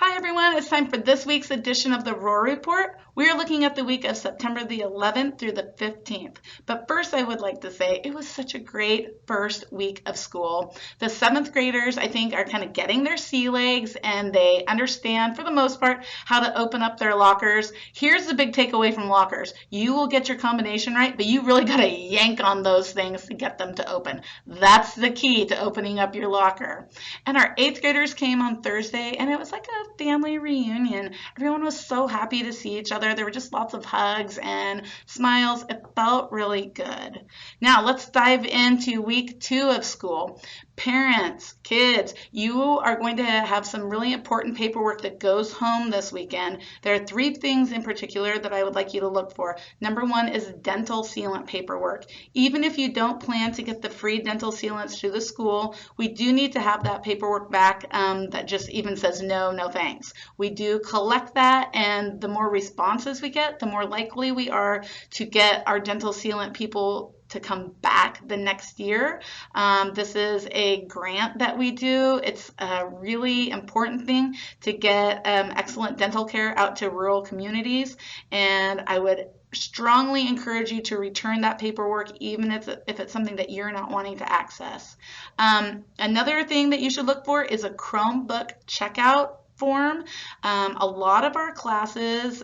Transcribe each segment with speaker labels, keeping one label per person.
Speaker 1: Hi everyone, it's time for this week's edition of the Roar Report. We are looking at the week of September the 11th through the 15th. But first I would like to say it was such a great first week of school. The 7th graders, I think, are kind of getting their sea legs and they understand, for the most part, how to open up their lockers. Here's the big takeaway from lockers. You will get your combination right, but you really got to yank on those things to get them to open. That's the key to opening up your locker. And our 8th graders came on Thursday and it was like a family reunion. Everyone was so happy to see each other. There were just lots of hugs and smiles. It felt really good. Now let's dive into week 2 of school. Parents, kids, you are going to have some really important paperwork that goes home this weekend. There are 3 things in particular that I would like you to look for. Number 1 is dental sealant paperwork. Even if you don't plan to get the free dental sealants to the school, we do need to have that paperwork back that just even says no thanks. We do collect that, and the more responses we get, the more likely we are to get our dental sealant people to come back the next year. This is a grant that we do. It's a really important thing to get excellent dental care out to rural communities, and I would strongly encourage you to return that paperwork even if it's something that you're not wanting to access. Another thing that you should look for is a Chromebook Checkout form. A lot of our classes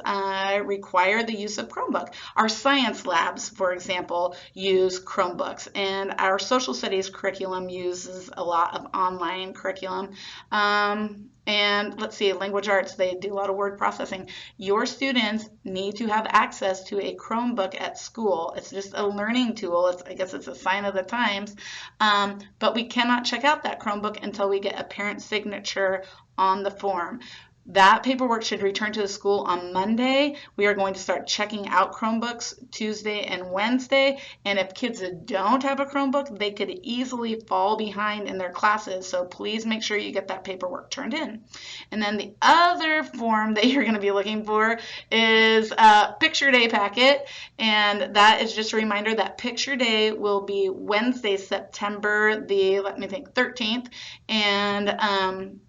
Speaker 1: require the use of Chromebook. Our science labs, for example, use Chromebooks, and our social studies curriculum uses a lot of online curriculum. And let's see, language arts, they do a lot of word processing. Your students need to have access to a Chromebook at school. It's just a learning tool. I guess it's a sign of the times. But we cannot check out that Chromebook until we get a parent signature on the form. That paperwork should return to the school on Monday. We are going to start checking out Chromebooks Tuesday and Wednesday. And if kids don't have a Chromebook, they could easily fall behind in their classes. So please make sure you get that paperwork turned in. And then the other form that you're going to be looking for is a Picture Day packet. And that is just a reminder that Picture Day will be Wednesday, September the, 13th. And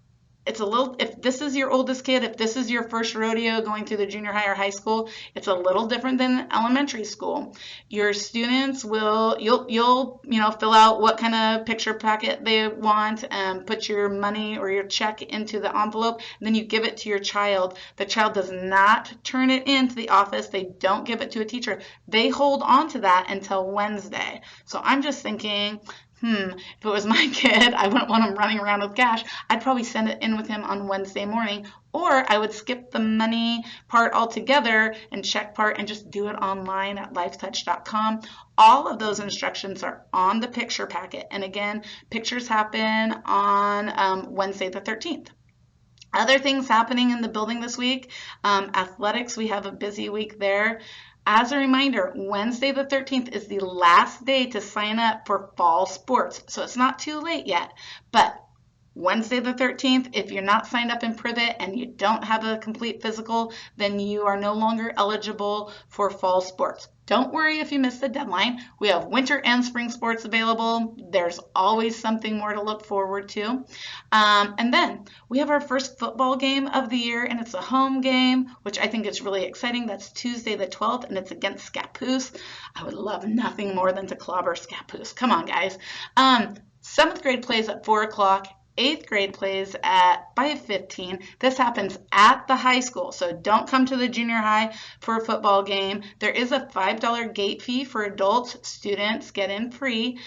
Speaker 1: it's a little, if this is your oldest kid, if this is your first rodeo going through the junior high or high school, it's a little different than elementary school. Your students will, you'll fill out what kind of picture packet they want, put your money or your check into the envelope, and then you give it to your child. The child does not turn it into the office. They don't give it to a teacher. They hold on to that until Wednesday. So I'm just thinking, if it was my kid, I wouldn't want him running around with cash. I'd probably send it in with him on Wednesday morning, or I would skip the money part altogether and check part and just do it online at lifetouch.com. All of those instructions are on the picture packet. And again, pictures happen on Wednesday the 13th. Other things happening in the building this week, athletics, we have a busy week there. As a reminder, Wednesday the 13th is the last day to sign up for fall sports, so it's not too late yet. But Wednesday the 13th, if you're not signed up in Privet and you don't have a complete physical, then you are no longer eligible for fall sports. Don't worry if you miss the deadline. We have winter and spring sports available. There's always something more to look forward to. And then we have our first football game of the year, and it's a home game, which I think is really exciting. That's Tuesday the 12th, and it's against Scappoose. I would love nothing more than to clobber Scappoose. Come on, guys. 7th grade plays at 4 o'clock. 8th grade plays at 5:15. This happens at the high school, so don't come to the junior high for a football game. There is a $5 gate fee for adults. Students get in free.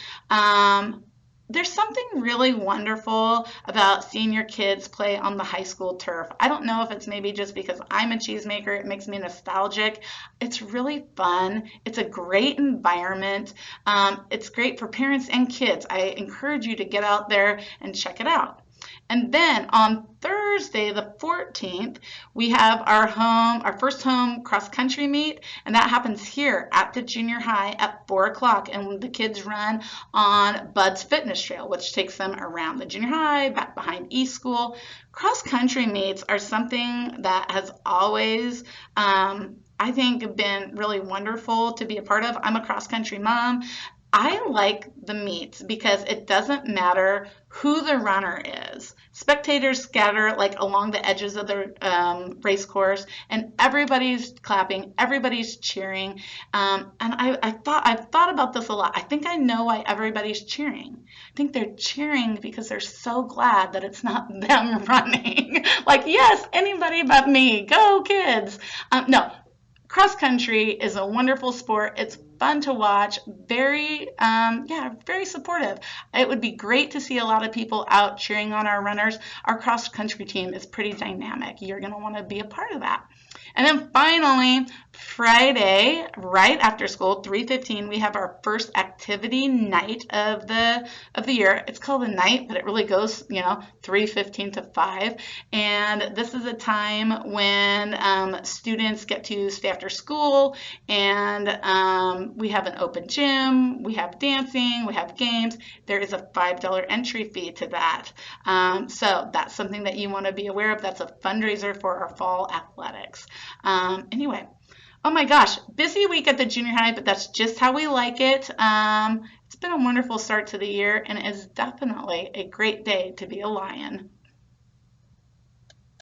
Speaker 1: There's something really wonderful about seeing your kids play on the high school turf. I don't know if it's maybe just because I'm a cheesemaker, it makes me nostalgic. It's really fun. It's a great environment. It's great for parents and kids. I encourage you to get out there and check it out. And then on Thursday, the 14th, we have our first home cross-country meet, and that happens here at the junior high at 4 o'clock, and the kids run on Bud's Fitness Trail, which takes them around the junior high, back behind East School. Cross-country meets are something that has always, I think, been really wonderful to be a part of. I'm a cross-country mom. I like the meets because it doesn't matter who the runner is. Spectators scatter like along the edges of the race course, and everybody's clapping, everybody's cheering. And I've thought about this a lot. I think I know why everybody's cheering. I think they're cheering because they're so glad that it's not them running. Like, yes, anybody but me. Go, kids. No, cross country is a wonderful sport. It's fun to watch, very supportive. It would be great to see a lot of people out cheering on our runners. Our cross country team is pretty dynamic. You're going to want to be a part of that. And then finally, Friday, right after school, 3:15, we have our first activity night of the year. It's called a night, but it really goes, 3:15 to 5. And this is a time when students get to stay after school, and we have an open gym, we have dancing, we have games. There is a $5 entry fee to that. So that's something that you want to be aware of. That's a fundraiser for our fall athletics. Anyway, oh my gosh, busy week at the junior high, but that's just how we like it. It's been a wonderful start to the year, and it is definitely a great day to be a Lion.